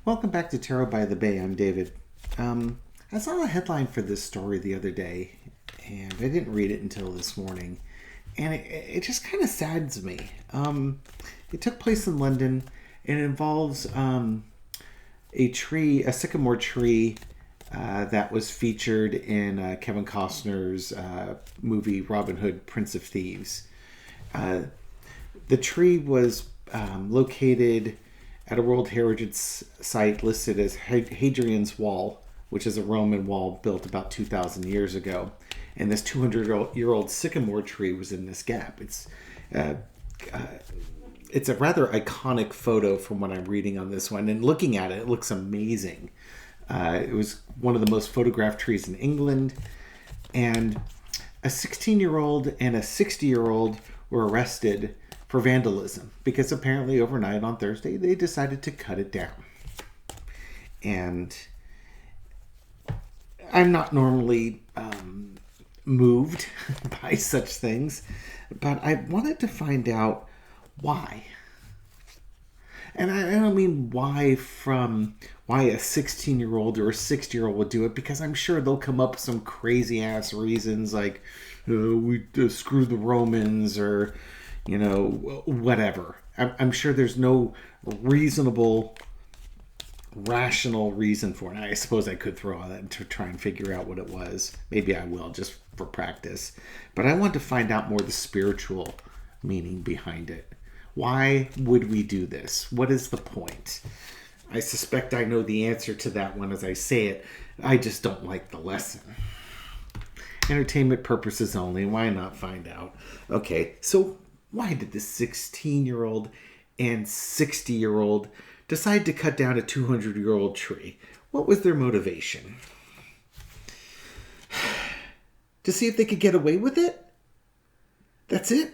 Welcome back to Tarot by the Bay. I'm David. I saw a headline for this story the other day, and I didn't read it until this morning, and it just kind of saddens me. It took place in London, and it involves a sycamore tree that was featured in Kevin Costner's movie Robin Hood, Prince of Thieves. The tree was located at a World Heritage Site listed as Hadrian's Wall, which is a Roman wall built about 2,000 years ago. And this 200-year-old sycamore tree was in this gap. It's a rather iconic photo from what I'm reading on this one. And looking at it, it looks amazing. It was one of the most photographed trees in England. And a 16-year-old and a 60-year-old were arrested for vandalism because apparently overnight on Thursday they decided to cut it down. And I'm not normally moved by such things, but I wanted to find out why. And I don't mean why a 16-year-old or a 60-year-old would do it, because I'm sure they'll come up with some crazy ass reasons like we screw the Romans or whatever. I'm sure there's no reasonable, rational reason for it. I suppose I could throw all that to try and figure out what it was. Maybe I will, just for practice. But I want to find out more the spiritual meaning behind it. Why would we do this? What is the point? I suspect I know the answer to that one as I say it. I just don't like the lesson. Entertainment purposes only. Why not find out? Okay, so why did this 16-year-old and 60-year-old decide to cut down a 200-year-old tree? What was their motivation? To see if they could get away with it? That's it?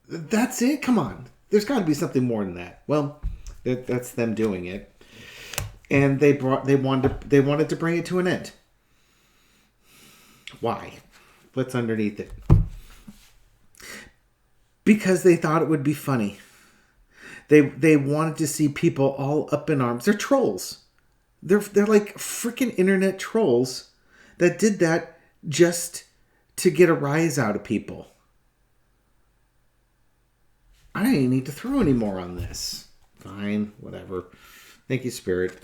That's it? Come on. There's got to be something more than that. Well, that's them doing it. And they wanted to bring it to an end. Why? What's underneath it? Because they thought it would be funny. They wanted to see people all up in arms. They're trolls. They're like freaking internet trolls that did that just to get a rise out of people. I don't even need to throw any more on this. Fine, whatever. Thank you, Spirit.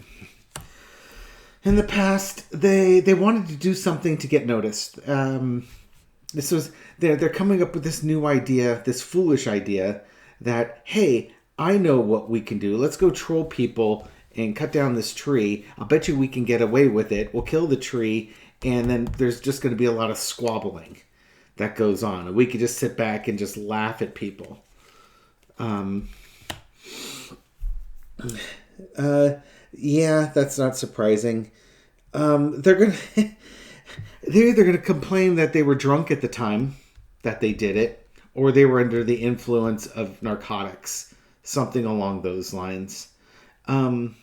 In the past, they wanted to do something to get noticed. They're coming up with this new idea, this foolish idea that, hey, I know what we can do. Let's go troll people and cut down this tree. I'll bet you we can get away with it. We'll kill the tree, and then there's just going to be a lot of squabbling that goes on. And we could just sit back and just laugh at people. Yeah, that's not surprising. They're either going to complain that they were drunk at the time that they did it, or they were under the influence of narcotics, something along those lines. It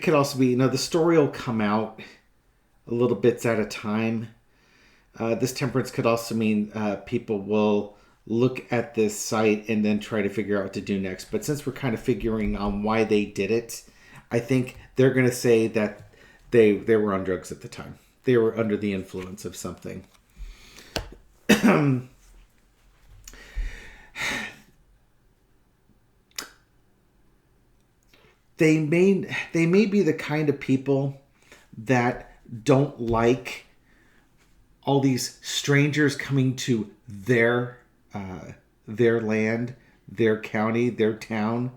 could also be, the story will come out a little bits at a time. This temperance could also mean people will look at this site and then try to figure out what to do next. But since we're kind of figuring on why they did it, I think they're going to say that they were on drugs at the time. They were under the influence of something. They may be the kind of people that don't like all these strangers coming to their land, their county, their town,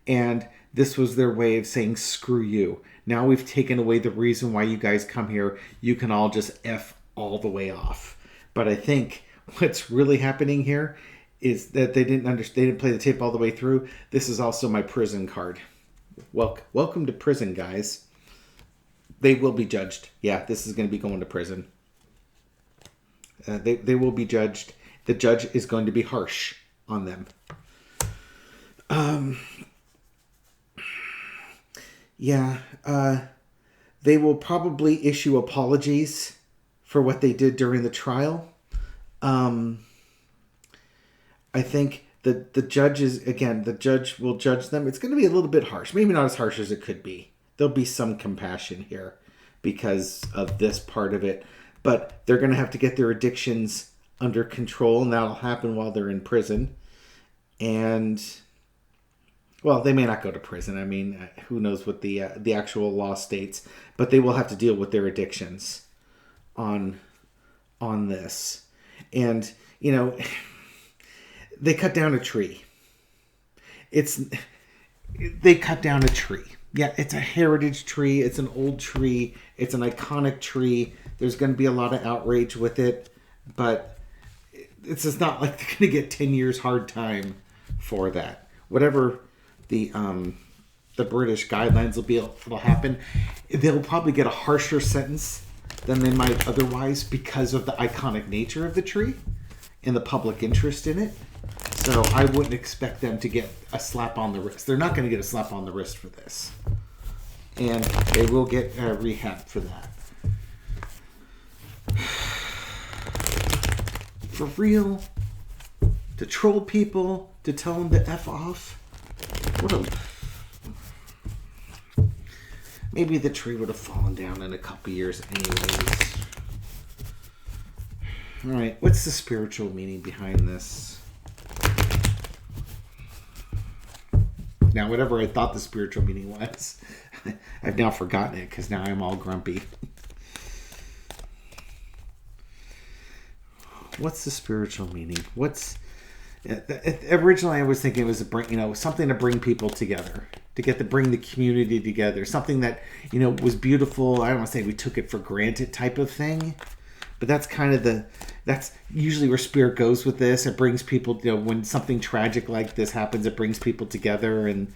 and this was their way of saying, screw you. Now we've taken away the reason why you guys come here. You can all just F all the way off. But I think what's really happening here is that they didn't play the tape all the way through. This is also my prison card. Welcome to prison, guys. They will be judged. Yeah, this is going to be going to prison. They will be judged. The judge is going to be harsh on them. They will probably issue apologies for what they did during the trial. I think the judge will judge them. It's going to be a little bit harsh. Maybe not as harsh as it could be. There'll be some compassion here because of this part of it. But they're going to have to get their addictions under control, and that'll happen while they're in prison. And, well, they may not go to prison. I mean, who knows what the actual law states. But they will have to deal with their addictions on this. And, you know, they cut down a tree. They cut down a tree. Yeah, it's a heritage tree. It's an old tree. It's an iconic tree. There's going to be a lot of outrage with it, but it's just not like they're going to get 10 years hard time for that. Whatever the British guidelines will happen. They'll probably get a harsher sentence than they might otherwise because of the iconic nature of the tree and the public interest in it. So I wouldn't expect them to get a slap on the wrist. They're not going to get a slap on the wrist for this. And they will get rehab for that. For real? To troll people? To tell them to F off? Maybe the tree would have fallen down in a couple years anyways. Alright, what's the spiritual meaning behind this? Now, whatever I thought the spiritual meaning was, I've now forgotten it because now I'm all grumpy. What's the spiritual meaning? Originally I was thinking it was something to bring people together, to bring the community together, something that, was beautiful. I don't want to say we took it for granted type of thing, but that's kind of that's usually where spirit goes with this. It brings people, when something tragic like this happens, it brings people together. And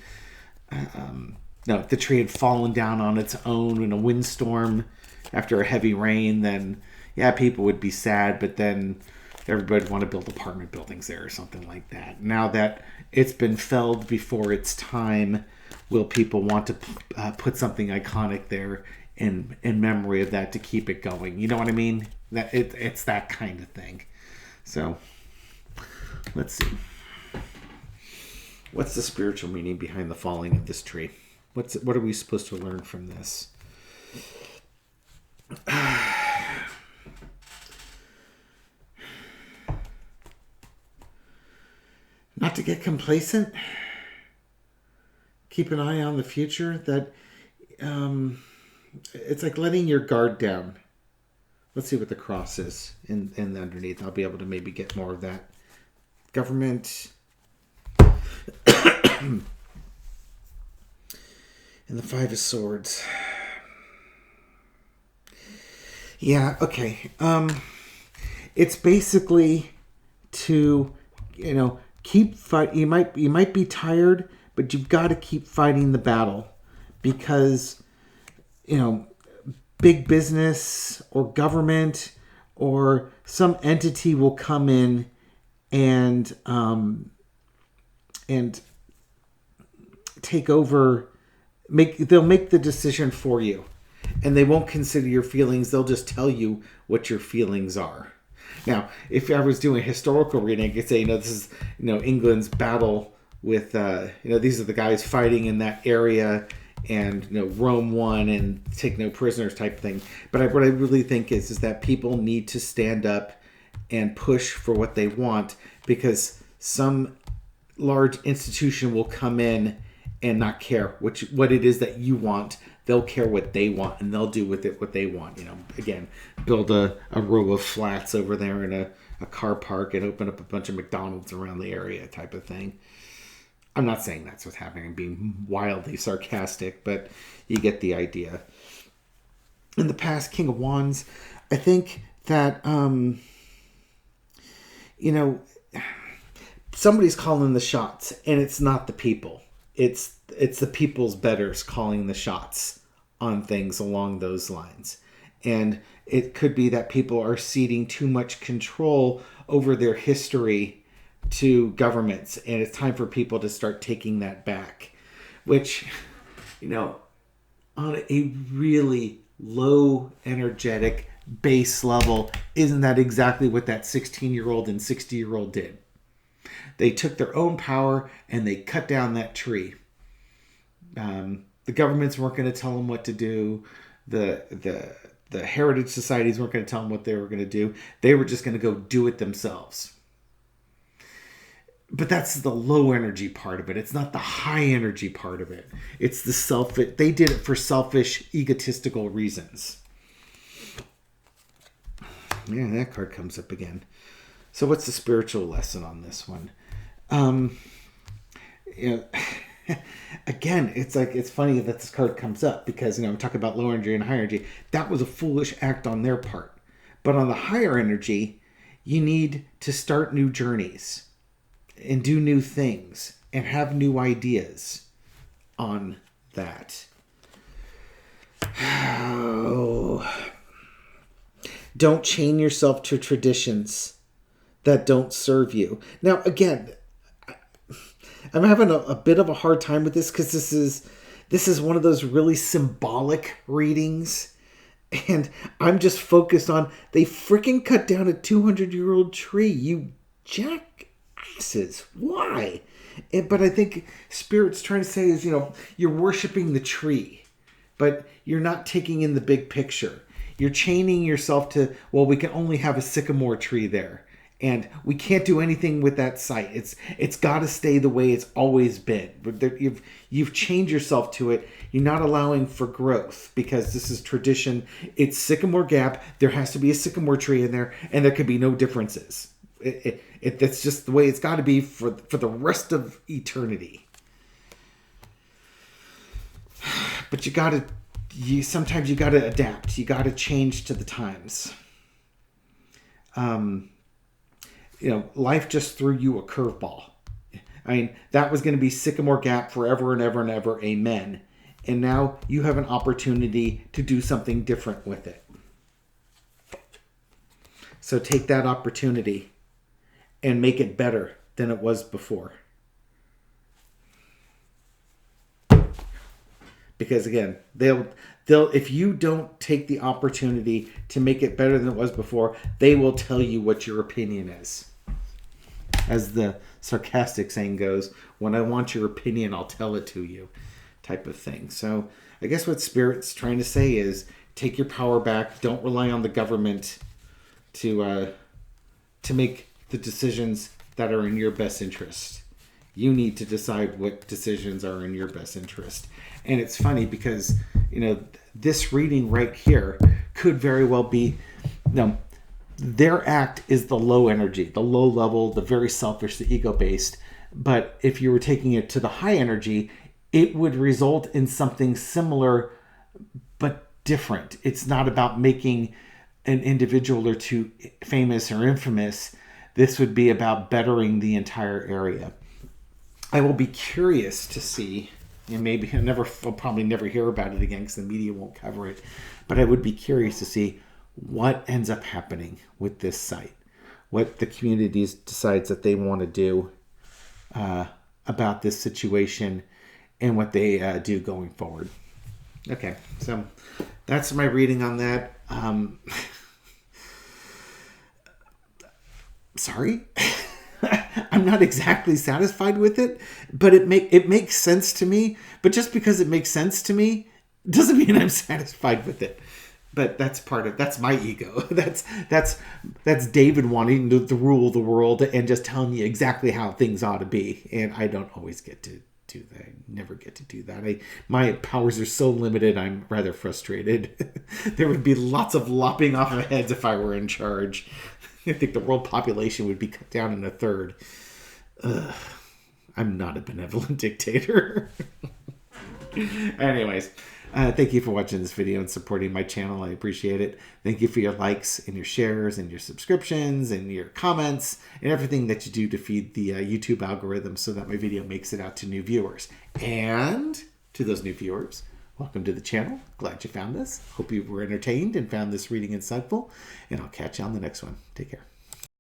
if the tree had fallen down on its own in a windstorm after a heavy rain, then yeah, people would be sad, but then everybody would want to build apartment buildings there or something like that. Now that it's been felled before its time, will people want to put something iconic there in memory of that to keep it going? You know what I mean? That it's that kind of thing. So let's see. What's the spiritual meaning behind the falling of this tree? What are we supposed to learn from this? Not to get complacent. Keep an eye on the future. That it's like letting your guard down. Let's see what the cross is in underneath. I'll be able to maybe get more of that. Government. And the Five of Swords. Yeah, okay. It's basically to, keep fight. You might be tired, but you've got to keep fighting the battle because, big business or government or some entity will come in and take over. They'll make the decision for you, and they won't consider your feelings. They'll just tell you what your feelings are. Now, if I was doing a historical reading, I could say, this is, England's battle with, these are the guys fighting in that area, and, Rome won and take no prisoners type thing. But what I really think is that people need to stand up and push for what they want, because some large institution will come in and not care what it is that you want. They'll care what they want, and they'll do with it what they want. Again, build a row of flats over there in a car park and open up a bunch of McDonald's around the area type of thing. I'm not saying that's what's happening. I'm being wildly sarcastic, but you get the idea. In the past, King of Wands, I think that, somebody's calling the shots, and it's not the people. It's the people's betters calling the shots on things along those lines. And it could be that people are ceding too much control over their history to governments, and it's time for people to start taking that back, which, on a really low energetic base level, isn't that exactly what that 16-year-old and 60-year-old did? they took their own power and they cut down that tree. The governments weren't going to tell them what to do. The heritage societies weren't going to tell them what they were going to do. They were just going to go do it themselves. But that's the low energy part of it. It's not the high energy part of it. It's the selfish. They did it for selfish, egotistical reasons. Yeah, that card comes up again. So what's the spiritual lesson on this one? Again, it's funny that this card comes up because, I'm talking about low energy and high energy. That was a foolish act on their part. But on the higher energy, you need to start new journeys and do new things and have new ideas on that. Oh. Don't chain yourself to traditions that don't serve you. Now, again, I'm having a bit of a hard time with this because this is one of those really symbolic readings. And I'm just focused on, they freaking cut down a 200-year-old tree. You jackasses. Why? But I think Spirit's trying to say is, you're worshiping the tree, but you're not taking in the big picture. You're chaining yourself to, well, we can only have a sycamore tree there. And we can't do anything with that site. It's got to stay the way it's always been. But you've chained yourself to it. You're not allowing for growth because this is tradition. It's Sycamore Gap. There has to be a sycamore tree in there, and there can be no differences. That's just the way it's got to be for the rest of eternity. But sometimes you got to adapt. You got to change to the times. Life just threw you a curveball. I mean, that was going to be Sycamore Gap forever and ever and ever. Amen. And now you have an opportunity to do something different with it. So take that opportunity and make it better than it was before. Because again, they'll if you don't take the opportunity to make it better than it was before, they will tell you what your opinion is. As the sarcastic saying goes, when I want your opinion, I'll tell it to you, type of thing. So I guess what Spirit's trying to say is take your power back. Don't rely on the government to make the decisions that are in your best interest. You need to decide what decisions are in your best interest. And it's funny because, this reading right here could very well be, their act is the low energy, the low level, the very selfish, the ego-based. But if you were taking it to the high energy, it would result in something similar but different. It's not about making an individual or two famous or infamous. This would be about bettering the entire area. I will be curious to see, and maybe I'll probably never hear about it again because the media won't cover it, but I would be curious to see what ends up happening with this site, what the community decides that they want to do about this situation, and what they do going forward. Okay, so that's my reading on that. Sorry. I'm not exactly satisfied with it, but it makes sense to me. But just because it makes sense to me doesn't mean I'm satisfied with it. But that's my ego. That's David wanting to rule the world and just telling me exactly how things ought to be. And I don't always get to do that. I never get to do that. My powers are so limited, I'm rather frustrated. There would be lots of lopping off of heads if I were in charge. I think the world population would be cut down in a third. I'm not a benevolent dictator. Anyways, thank you for watching this video and supporting my channel. I appreciate it. Thank you for your likes and your shares and your subscriptions and your comments and everything that you do to feed the YouTube algorithm so that my video makes it out to new viewers. And to those new viewers, welcome to the channel. Glad you found this. Hope you were entertained and found this reading insightful. And I'll catch you on the next one. Take care.